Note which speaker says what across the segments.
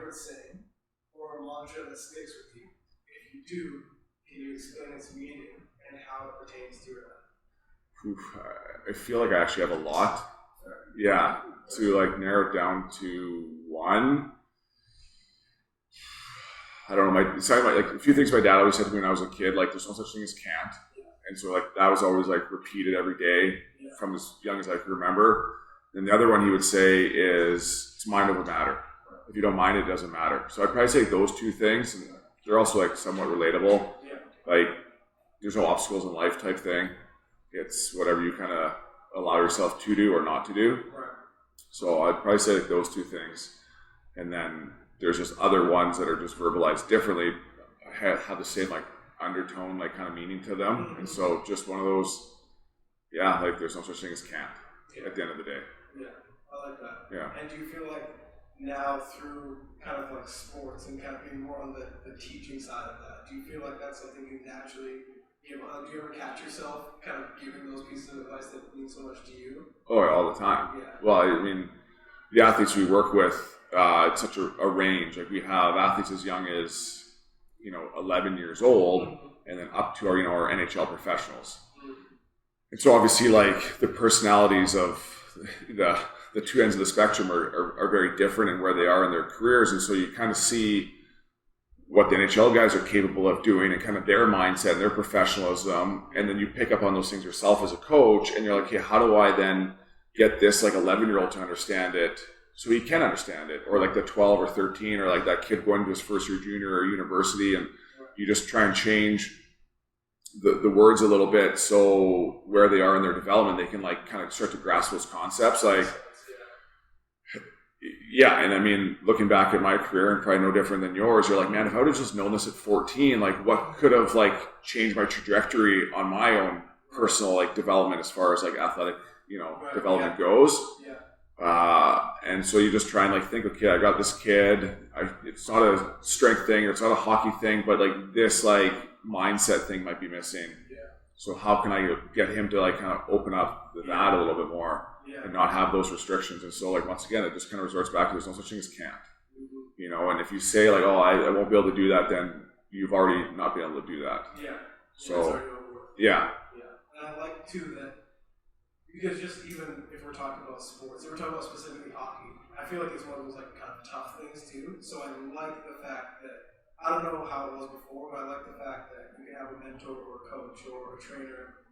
Speaker 1: favorite saying or a mantra that sticks with you? If you do, can you explain its meaning and how it pertains to your life?
Speaker 2: I feel like I actually have a lot. Yeah, to like narrow it down to one. I don't know. Like a few things my dad always said to me when I was a kid, like there's no such thing as can't, and so like that was always like repeated every day from as young as I can remember. And the other one he would say is, "It's mind over matter. If you don't mind, it doesn't matter." So I'd probably say those two things, and they're also like somewhat relatable. Like there's no obstacles in life type thing. It's whatever you kind of allow yourself to do or not to do. So I'd probably say like those two things, and then there's just other ones that are just verbalized differently, have the same like undertone, like kind of meaning to them. And so just one of those, like there's no such thing as can't at the end of the day.
Speaker 1: Yeah, I like that.
Speaker 2: Yeah.
Speaker 1: And do you feel like now through kind of like sports and kind of being more on the teaching side of that, do you feel like that's something you naturally give? Do you ever catch yourself kind of giving those pieces of advice that mean so much to you?
Speaker 2: Oh, all the time.
Speaker 1: Yeah.
Speaker 2: Well, I mean, the athletes we work with, it's such a range. Like we have athletes as young as 11 years old, and then up to our NHL professionals. And so obviously, like the personalities of the two ends of the spectrum are very different in where they are in their careers, and so you kind of see what the NHL guys are capable of doing and kind of their mindset and their professionalism, and then you pick up on those things yourself as a coach, and you're like, okay, how do I then get this like 11-year-old to understand it so he can understand it, or like the 12 or 13, or like that kid going to his first year junior or university, and you just try and change the words a little bit so where they are in their development they can like kind of start to grasp those concepts. Like and I mean, looking back at my career, and probably no different than yours, you're like, man, if I would have just known this at 14, like what could have like changed my trajectory on my own personal like development as far as like athletic development goes. And so you just try and like think, okay, I got this kid, it's not a strength thing or it's not a hockey thing, but like this like mindset thing might be missing. So how can I get him to like kind of open up that a little bit more and not have those restrictions? And so like once again, it just kind of resorts back to there's no such thing as can't. And if you say like, oh, I won't be able to do that, then you've already not been able to do that. So
Speaker 1: and I like too that, because just even if we're talking about sports, if we're talking about specifically hockey, I feel like it's one of those like kind of tough things too. So I like the fact that, I don't know how it was before, but I like the fact that you can have a mentor or a coach or a trainer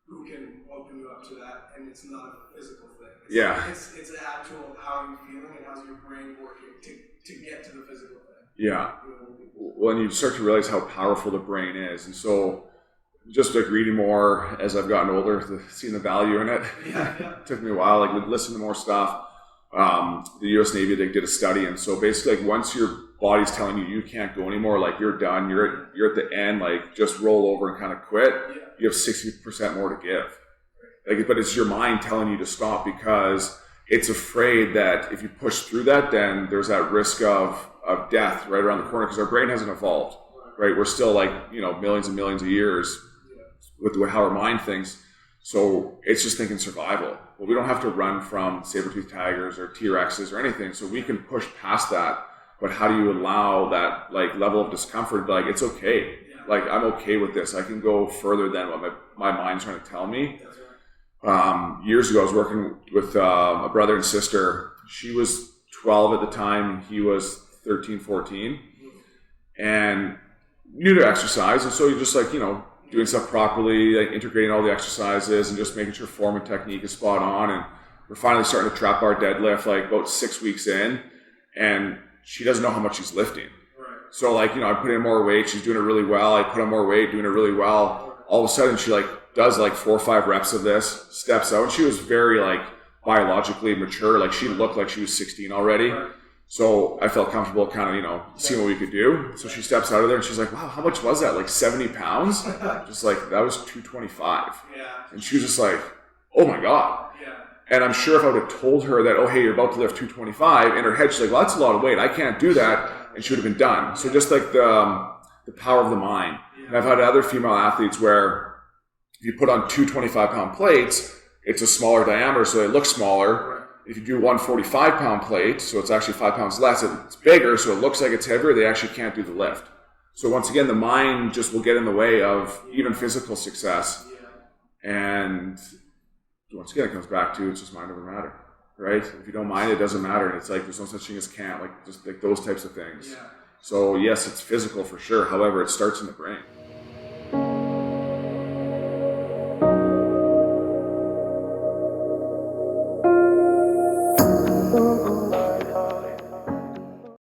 Speaker 1: who can open you up to that, and it's not a physical thing. It's actual how you're feeling and how's your brain working to get to the physical thing.
Speaker 2: Well, and you start to realize how powerful the brain is, and so just like reading more as I've gotten older, seeing the value in it. It took me a while, like listen to more stuff. The U.S. Navy, they did a study, and so basically like once your body's telling you can't go anymore, like you're done, you're at the end, like just roll over and kind of quit, you have 60% more to give. Like, but it's your mind telling you to stop because it's afraid that if you push through that, then there's that risk of death right around the corner, because our brain hasn't evolved, right? We're still like, millions and millions of years with how our mind thinks. So it's just thinking survival. Well, we don't have to run from saber-toothed tigers or T-Rexes or anything. So we can push past that. But how do you allow that like level of discomfort? Like, it's okay. Like, I'm okay with this. I can go further than what my mind's trying to tell me. Years ago, I was working with a brother and sister. She was 12 at the time. He was 13, 14. And new to exercise. And so you're just like, doing stuff properly, like integrating all the exercises and just making sure form and technique is spot on. And we're finally starting to trap bar deadlift like about 6 weeks in, and she doesn't know how much she's lifting. So like, I put in more weight, she's doing it really well. I put on more weight, doing it really well. All of a sudden she like does like 4 or 5 reps of this, steps out. And she was very like biologically mature. Like she looked like she was 16 already. So I felt comfortable kind of, seeing what we could do. So she steps out of there and she's like, wow, how much was that? Like 70 pounds? Just like, that was 225. And she was just like, oh my God. And I'm sure if I would have told her that, oh, hey, you're about to lift 225, in her head, she's like, well, that's a lot of weight. I can't do that. And she would have been done. So just like the power of the mind. And I've had other female athletes where if you put on 2 25-pound plates, it's a smaller diameter, so they look smaller. If you do 145-pound plate, so it's actually 5 pounds less, it's bigger, so it looks like it's heavier, they actually can't do the lift. So once again, the mind just will get in the way of even physical success. And once again, it comes back to it's just mind over matter, right? If you don't mind, it doesn't matter. And it's like there's no such thing as can't, like just like those types of things. So yes, it's physical for sure. However, it starts in the brain.